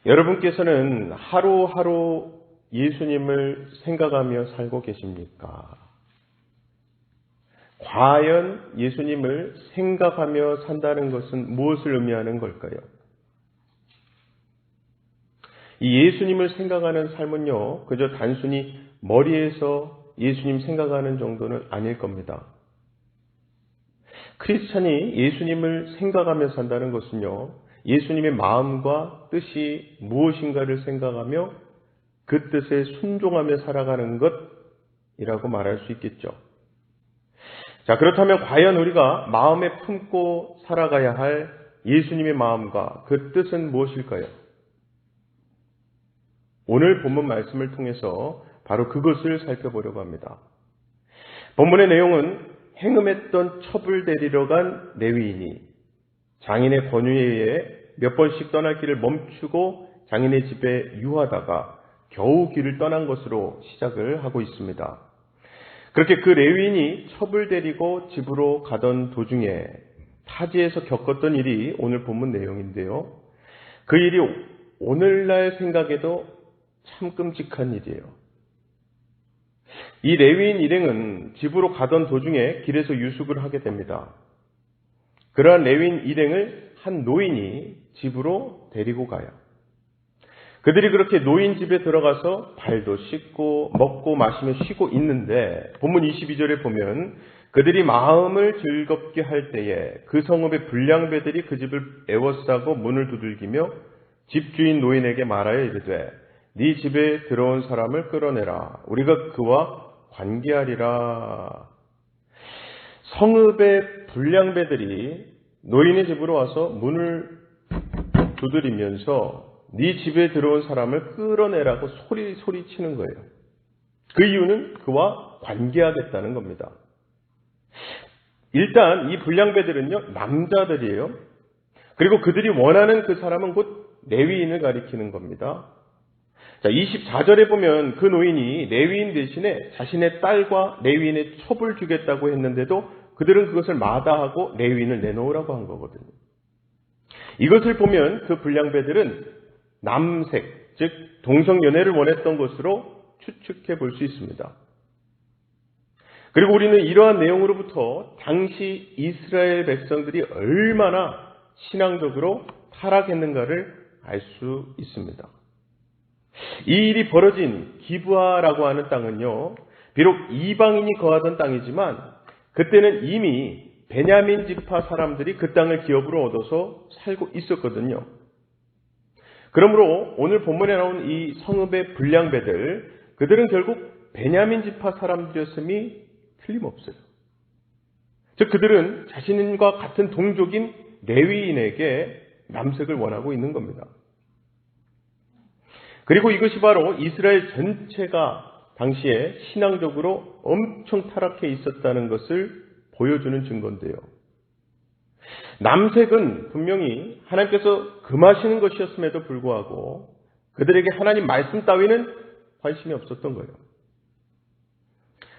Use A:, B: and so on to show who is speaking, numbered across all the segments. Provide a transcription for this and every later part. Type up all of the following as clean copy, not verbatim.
A: 여러분께서는 하루하루 예수님을 생각하며 살고 계십니까? 과연 예수님을 생각하며 산다는 것은 무엇을 의미하는 걸까요? 이 예수님을 생각하는 삶은요, 그저 단순히 머리에서 예수님 생각하는 정도는 아닐 겁니다. 크리스찬이 예수님을 생각하며 산다는 것은요, 예수님의 마음과 뜻이 무엇인가를 생각하며 그 뜻에 순종하며 살아가는 것이라고 말할 수 있겠죠. 자, 그렇다면 과연 우리가 마음에 품고 살아가야 할 예수님의 마음과 그 뜻은 무엇일까요? 오늘 본문 말씀을 통해서 바로 그것을 살펴보려고 합니다. 본문의 내용은 행음했던 첩을 데리러 간 레위인이 장인의 권유에 의해 몇 번씩 떠날 길을 멈추고 장인의 집에 유하다가 겨우 길을 떠난 것으로 시작을 하고 있습니다. 그렇게 그 레위인이 첩을 데리고 집으로 가던 도중에 타지에서 겪었던 일이 오늘 본문 내용인데요. 그 일이 오늘날 생각에도 참 끔찍한 일이에요. 이 레위인 일행은 집으로 가던 도중에 길에서 유숙을 하게 됩니다. 그러한 레위인 일행을 한 노인이 집으로 데리고 가요. 그들이 그렇게 노인 집에 들어가서 발도 씻고 먹고 마시며 쉬고 있는데 본문 22절에 보면 그들이 마음을 즐겁게 할 때에 그 성읍의 불량배들이 그 집을 에워싸고 문을 두들기며 집주인 노인에게 말하여 이르되 네 집에 들어온 사람을 끌어내라. 우리가 그와 관계하리라. 성읍의 불량배들이 노인의 집으로 와서 문을 두드리면서 네 집에 들어온 사람을 끌어내라고 소리치는 거예요. 그 이유는 그와 관계하겠다는 겁니다. 일단 이 불량배들은요, 남자들이에요. 그리고 그들이 원하는 그 사람은 곧 레위인을 가리키는 겁니다. 자, 24절에 보면 그 노인이 레위인 대신에 자신의 딸과 레위인의 첩을 주겠다고 했는데도 그들은 그것을 마다하고 레위인을 내놓으라고 한 거거든요. 이것을 보면 그 불량배들은 남색, 즉 동성연애를 원했던 것으로 추측해 볼 수 있습니다. 그리고 우리는 이러한 내용으로부터 당시 이스라엘 백성들이 얼마나 신앙적으로 타락했는가를 알 수 있습니다. 이 일이 벌어진 기브아라고 하는 땅은요, 비록 이방인이 거하던 땅이지만 그때는 이미 베냐민 지파 사람들이 그 땅을 기업으로 얻어서 살고 있었거든요. 그러므로 오늘 본문에 나온 이 성읍의 불량배들, 그들은 결국 베냐민 지파 사람들이었음이 틀림없어요. 즉 그들은 자신과 같은 동족인 레위인에게 남색을 원하고 있는 겁니다. 그리고 이것이 바로 이스라엘 전체가 당시에 신앙적으로 엄청 타락해 있었다는 것을 보여주는 증거인데요. 남색은 분명히 하나님께서 금하시는 것이었음에도 불구하고 그들에게 하나님 말씀 따위는 관심이 없었던 거예요.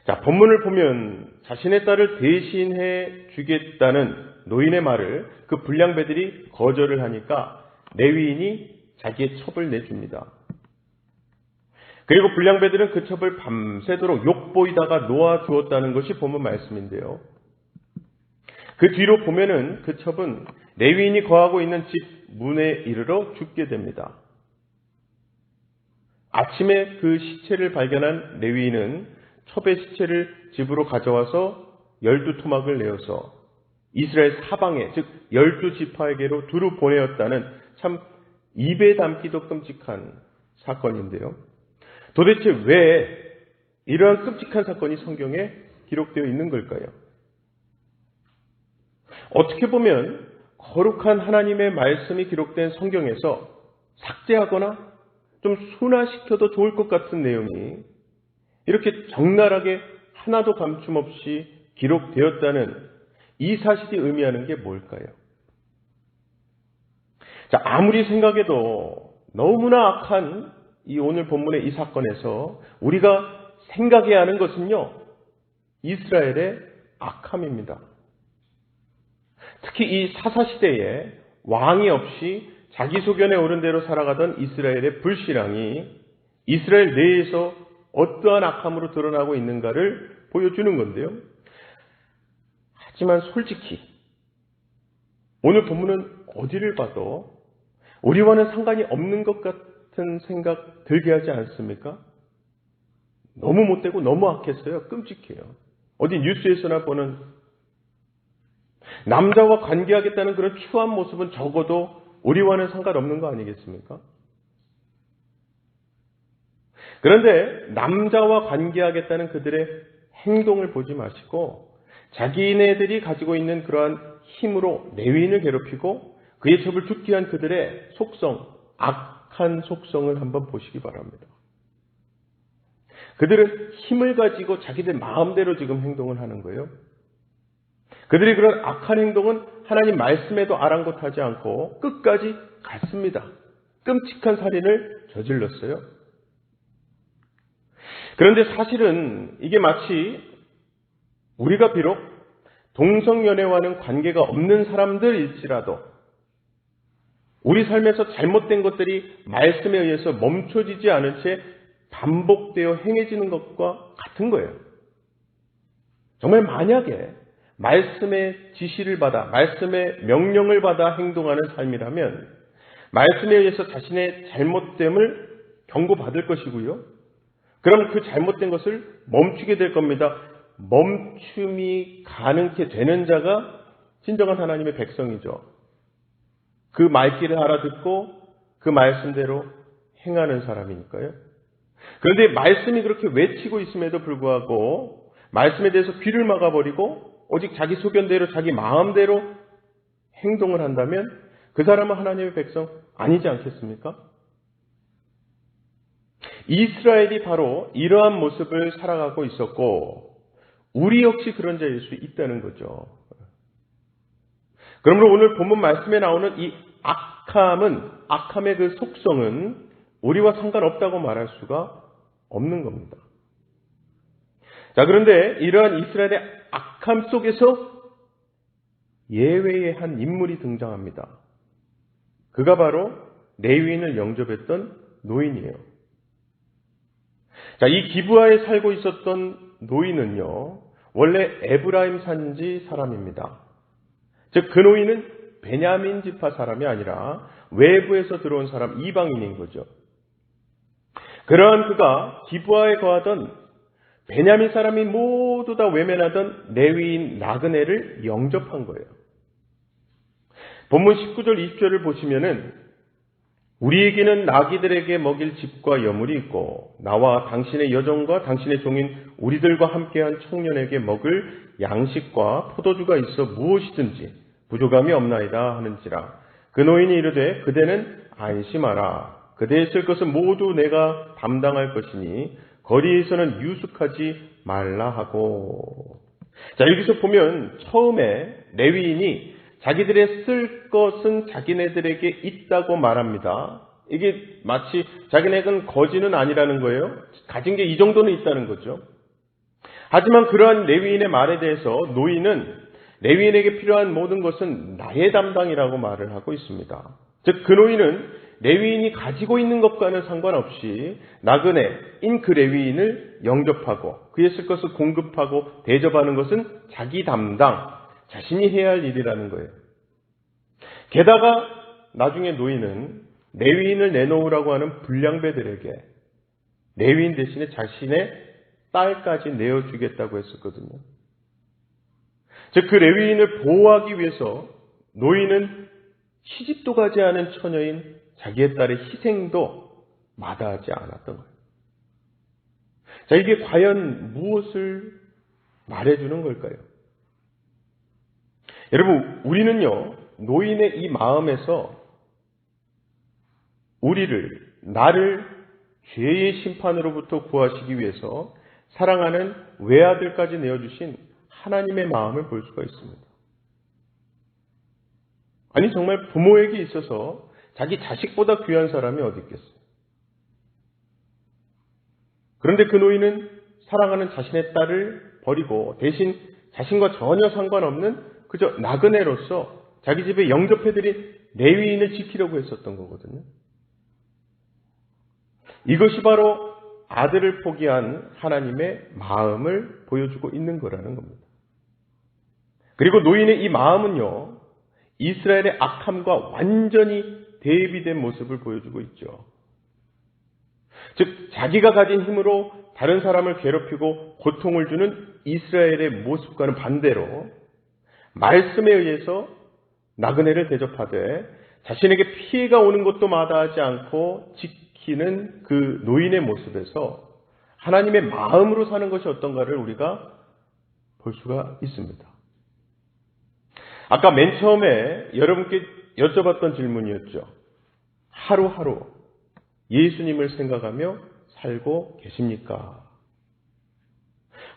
A: 자, 본문을 보면 자신의 딸을 대신해 주겠다는 노인의 말을 그 불량배들이 거절을 하니까 레위인이 자기의 첩을 내줍니다. 그리고 불량배들은 그 첩을 밤새도록 욕보이다가 놓아주었다는 것이 본문 말씀인데요. 그 뒤로 보면은 그 첩은 레위인이 거하고 있는 집 문에 이르러 죽게 됩니다. 아침에 그 시체를 발견한 레위인은 첩의 시체를 집으로 가져와서 12토막을 내어서 이스라엘 사방에, 즉 12지파에게로 두루 보내었다는 참 입에 담기도 끔찍한 사건인데요. 도대체 왜 이러한 끔찍한 사건이 성경에 기록되어 있는 걸까요? 어떻게 보면 거룩한 하나님의 말씀이 기록된 성경에서 삭제하거나 좀 순화시켜도 좋을 것 같은 내용이 이렇게 적나라하게 하나도 감춤 없이 기록되었다는 이 사실이 의미하는 게 뭘까요? 자, 아무리 생각해도 너무나 악한 이 오늘 본문의 이 사건에서 우리가 생각해야 하는 것은요, 이스라엘의 악함입니다. 특히 이 사사시대에 왕이 없이 자기 소견에 오른 대로 살아가던 이스라엘의 불신앙이 이스라엘 내에서 어떠한 악함으로 드러나고 있는가를 보여주는 건데요. 하지만 솔직히 오늘 본문은 어디를 봐도 우리와는 상관이 없는 것 같은 생각 들게 하지 않습니까? 너무 못되고 너무 악했어요. 끔찍해요. 어디 뉴스에서나 보는 남자와 관계하겠다는 그런 추한 모습은 적어도 우리와는 상관없는 거 아니겠습니까? 그런데 남자와 관계하겠다는 그들의 행동을 보지 마시고 자기네들이 가지고 있는 그러한 힘으로 레위인을 괴롭히고 그의 첩을 죽게 한 그들의 속성, 악한 속성을 한번 보시기 바랍니다. 그들은 힘을 가지고 자기들 마음대로 지금 행동을 하는 거예요. 그들이 그런 악한 행동은 하나님 말씀에도 아랑곳하지 않고 끝까지 갔습니다. 끔찍한 살인을 저질렀어요. 그런데 사실은 이게 마치 우리가 비록 동성연애와는 관계가 없는 사람들일지라도 우리 삶에서 잘못된 것들이 말씀에 의해서 멈춰지지 않은 채 반복되어 행해지는 것과 같은 거예요. 정말 만약에 말씀의 지시를 받아, 말씀의 명령을 받아 행동하는 삶이라면 말씀에 의해서 자신의 잘못됨을 경고받을 것이고요. 그럼 그 잘못된 것을 멈추게 될 겁니다. 멈춤이 가능케 되는 자가 진정한 하나님의 백성이죠. 그 말귀를 알아듣고 그 말씀대로 행하는 사람이니까요. 그런데 말씀이 그렇게 외치고 있음에도 불구하고 말씀에 대해서 귀를 막아버리고 오직 자기 소견대로 자기 마음대로 행동을 한다면 그 사람은 하나님의 백성 아니지 않겠습니까? 이스라엘이 바로 이러한 모습을 살아가고 있었고 우리 역시 그런 자일 수 있다는 거죠. 그러므로 오늘 본문 말씀에 나오는 이 악함의 그 속성은 우리와 상관없다고 말할 수가 없는 겁니다. 자, 그런데 이러한 이스라엘의 악함 속에서 예외의 한 인물이 등장합니다. 그가 바로 레위인을 영접했던 노인이에요. 자, 이 기브아에 살고 있었던 노인은요, 원래 에브라임 산지 사람입니다. 즉, 그 노인은 베냐민 지파 사람이 아니라 외부에서 들어온 사람, 이방인인 거죠. 그러한 그가 기브아에 거하던 베냐민 사람이 모두 다 외면하던 레위인 나그네를 영접한 거예요. 본문 19절, 20절을 보시면은 우리에게는 나귀들에게 먹일 집과 여물이 있고 나와 당신의 여종과 당신의 종인 우리들과 함께한 청년에게 먹을 양식과 포도주가 있어 무엇이든지 부족함이 없나이다 하는지라. 그 노인이 이르되 그대는 안심하라. 그대의 쓸 것은 모두 내가 담당할 것이니 거리에서는 유숙하지 말라 하고. 자, 여기서 보면 처음에 레위인이 자기들의 쓸 것은 자기네들에게 있다고 말합니다. 이게 마치 자기네는 거지는 아니라는 거예요. 가진 게 이 정도는 있다는 거죠. 하지만 그러한 레위인의 말에 대해서 노인은 레위인에게 필요한 모든 것은 나의 담당이라고 말을 하고 있습니다. 즉, 그 노인은 레위인이 가지고 있는 것과는 상관없이 나그네인 그 레위인을 영접하고 그의 쓸 것을 공급하고 대접하는 것은 자기 담당, 자신이 해야 할 일이라는 거예요. 게다가 나중에 노인은 레위인을 내놓으라고 하는 불량배들에게 레위인 대신에 자신의 딸까지 내어주겠다고 했었거든요. 즉, 그 레위인을 보호하기 위해서 노인은 시집도 가지 않은 처녀인 자기의 딸의 희생도 마다하지 않았던 거예요. 자, 이게 과연 무엇을 말해주는 걸까요? 여러분, 우리는요, 노인의 이 마음에서 나를 죄의 심판으로부터 구하시기 위해서 사랑하는 외아들까지 내어주신 하나님의 마음을 볼 수가 있습니다. 아니, 정말 부모에게 있어서 자기 자식보다 귀한 사람이 어디 있겠어요? 그런데 그 노인은 사랑하는 자신의 딸을 버리고 대신 자신과 전혀 상관없는 그저 나그네로서 자기 집에 영접해드린 레위인을 지키려고 했었던 거거든요. 이것이 바로 아들을 포기한 하나님의 마음을 보여주고 있는 거라는 겁니다. 그리고 노인의 이 마음은요, 이스라엘의 악함과 완전히 대비된 모습을 보여주고 있죠. 즉, 자기가 가진 힘으로 다른 사람을 괴롭히고 고통을 주는 이스라엘의 모습과는 반대로 말씀에 의해서 나그네를 대접하되 자신에게 피해가 오는 것도 마다하지 않고 지키는 그 노인의 모습에서 하나님의 마음으로 사는 것이 어떤가를 우리가 볼 수가 있습니다. 아까 맨 처음에 여러분께 여쭤봤던 질문이었죠. 하루하루 예수님을 생각하며 살고 계십니까?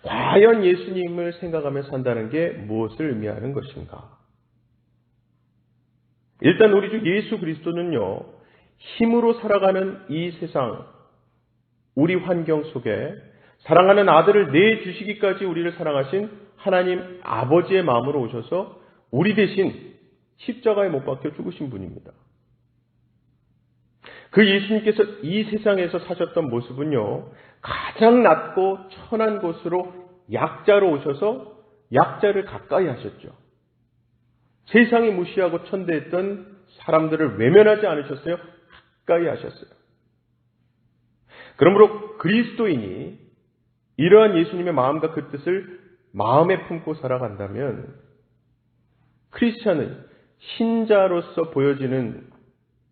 A: 과연 예수님을 생각하며 산다는 게 무엇을 의미하는 것인가? 일단 우리 주 예수 그리스도는요, 힘으로 살아가는 이 세상, 우리 환경 속에 사랑하는 아들을 내주시기까지 우리를 사랑하신 하나님 아버지의 마음으로 오셔서 우리 대신 십자가에 못 박혀 죽으신 분입니다. 그 예수님께서 이 세상에서 사셨던 모습은요, 가장 낮고 천한 곳으로 약자로 오셔서 약자를 가까이 하셨죠. 세상이 무시하고 천대했던 사람들을 외면하지 않으셨어요. 가까이 하셨어요. 그러므로 그리스도인이 이러한 예수님의 마음과 그 뜻을 마음에 품고 살아간다면 크리스찬은 신자로서 보여지는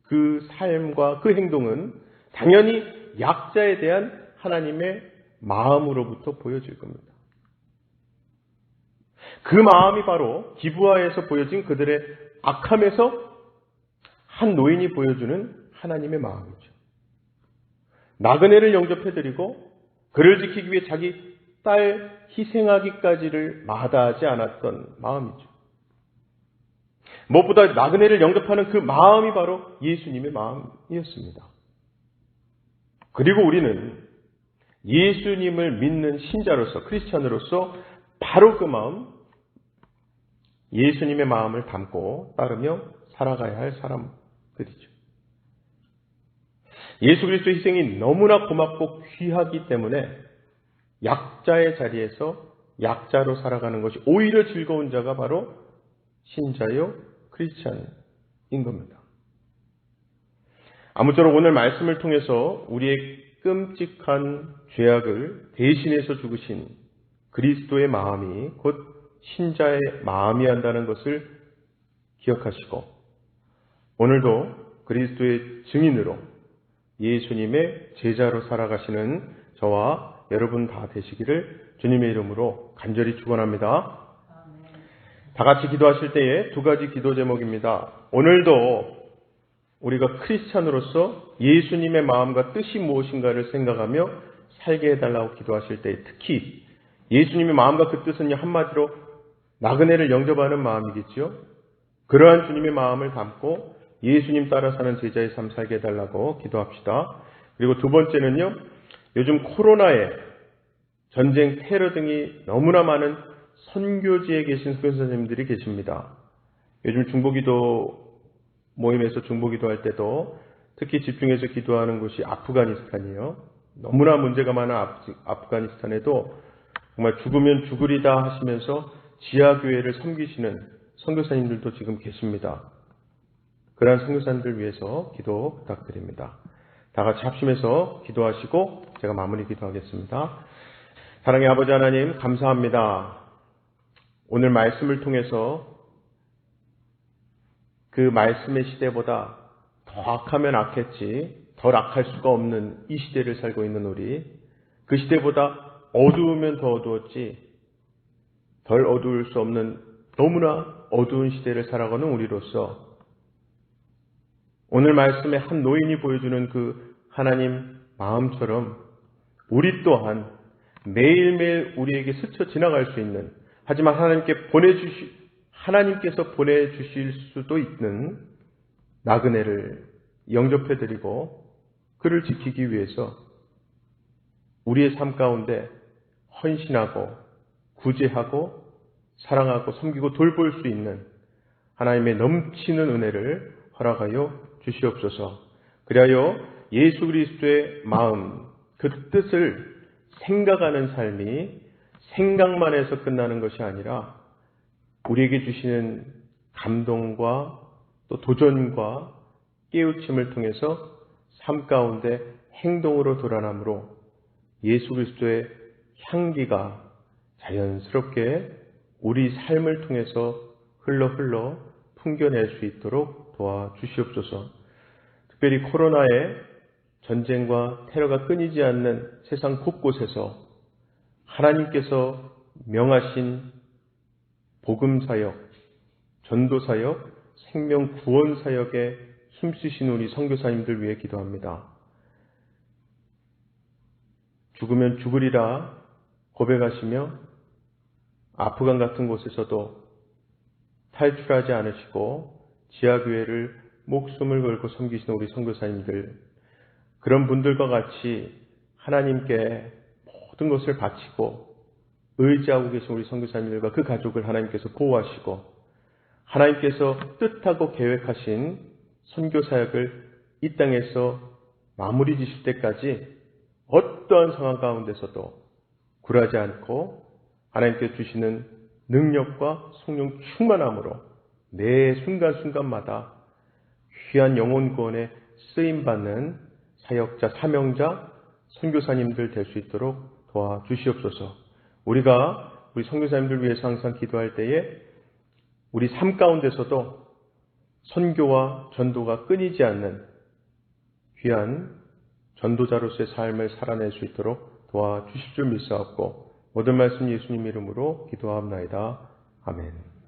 A: 그 삶과 그 행동은 당연히 약자에 대한 하나님의 마음으로부터 보여질 겁니다. 그 마음이 바로 기브아에서 보여진 그들의 악함에서 한 노인이 보여주는 하나님의 마음이죠. 나그네를 영접해드리고 그를 지키기 위해 자기 딸 희생하기까지를 마다하지 않았던 마음이죠. 무엇보다 나그네를 영접하는 그 마음이 바로 예수님의 마음이었습니다. 그리고 우리는 예수님을 믿는 신자로서, 크리스찬으로서 바로 그 마음, 예수님의 마음을 담고 따르며 살아가야 할 사람들이죠. 예수 그리스도의 희생이 너무나 고맙고 귀하기 때문에 약자의 자리에서 약자로 살아가는 것이 오히려 즐거운 자가 바로 신자요 크리스찬인 겁니다. 아무쪼록 오늘 말씀을 통해서 우리의 끔찍한 죄악을 대신해서 죽으신 그리스도의 마음이 곧 신자의 마음이 한다는 것을 기억하시고 오늘도 그리스도의 증인으로 예수님의 제자로 살아가시는 저와 여러분 다 되시기를 주님의 이름으로 간절히 축원합니다. 다 같이 기도하실 때에 두 가지 기도 제목입니다. 오늘도 우리가 크리스찬으로서 예수님의 마음과 뜻이 무엇인가를 생각하며 살게 해달라고 기도하실 때 특히 예수님의 마음과 그 뜻은 한마디로 나그네를 영접하는 마음이겠죠. 그러한 주님의 마음을 담고 예수님 따라 사는 제자의 삶 살게 해달라고 기도합시다. 그리고 두 번째는요. 요즘 코로나에 전쟁, 테러 등이 너무나 많은 선교지에 계신 선교사님들이 계십니다. 요즘 중보기도 모임에서 중보기도할 때도 특히 집중해서 기도하는 곳이 아프가니스탄이에요. 너무나 문제가 많은 아프가니스탄에도 정말 죽으면 죽으리다 하시면서 지하교회를 섬기시는 선교사님들도 지금 계십니다. 그러한 선교사님들 위해서 기도 부탁드립니다. 다 같이 합심해서 기도하시고 제가 마무리 기도하겠습니다. 사랑의 아버지 하나님 감사합니다. 오늘 말씀을 통해서 그 말씀의 시대보다 더 악하면 악했지 덜 악할 수가 없는 이 시대를 살고 있는 우리, 그 시대보다 어두우면 더 어두웠지 덜 어두울 수 없는 너무나 어두운 시대를 살아가는 우리로서 오늘 말씀에 한 노인이 보여주는 그 하나님 마음처럼 우리 또한 매일매일 우리에게 스쳐 지나갈 수 있는, 하지만 하나님께서 보내주실 수도 있는 나그네를 영접해드리고 그를 지키기 위해서 우리의 삶 가운데 헌신하고 구제하고 사랑하고 섬기고 돌볼 수 있는 하나님의 넘치는 은혜를 허락하여 주시옵소서. 그리하여 예수 그리스도의 마음, 그 뜻을 생각하는 삶이 생각만 해서 끝나는 것이 아니라 우리에게 주시는 감동과 또 도전과 깨우침을 통해서 삶 가운데 행동으로 드러나므로 예수 그리스도의 향기가 자연스럽게 우리 삶을 통해서 흘러 풍겨낼 수 있도록 도와주시옵소서. 특별히 코로나의 전쟁과 테러가 끊이지 않는 세상 곳곳에서 하나님께서 명하신 복음사역, 전도사역, 생명구원사역에 힘쓰신 우리 선교사님들 위해 기도합니다. 죽으면 죽으리라 고백하시며 아프간 같은 곳에서도 탈출하지 않으시고 지하교회를 목숨을 걸고 섬기시는 우리 선교사님들, 그런 분들과 같이 하나님께 모든 것을 바치고 의지하고 계신 우리 선교사님들과 그 가족을 하나님께서 보호하시고 하나님께서 뜻하고 계획하신 선교사역을 이 땅에서 마무리 지실 때까지 어떠한 상황 가운데서도 굴하지 않고 하나님께서 주시는 능력과 성령 충만함으로 매 순간순간마다 귀한 영혼 구원에 쓰임받는 사역자, 사명자, 선교사님들 될 수 있도록 도와주시옵소서. 우리가 우리 선교사님들 위해서 항상 기도할 때에 우리 삶 가운데서도 선교와 전도가 끊이지 않는 귀한 전도자로서의 삶을 살아낼 수 있도록 도와주실 줄 믿사옵고 모든 말씀 예수님 이름으로 기도하옵나이다. 아멘.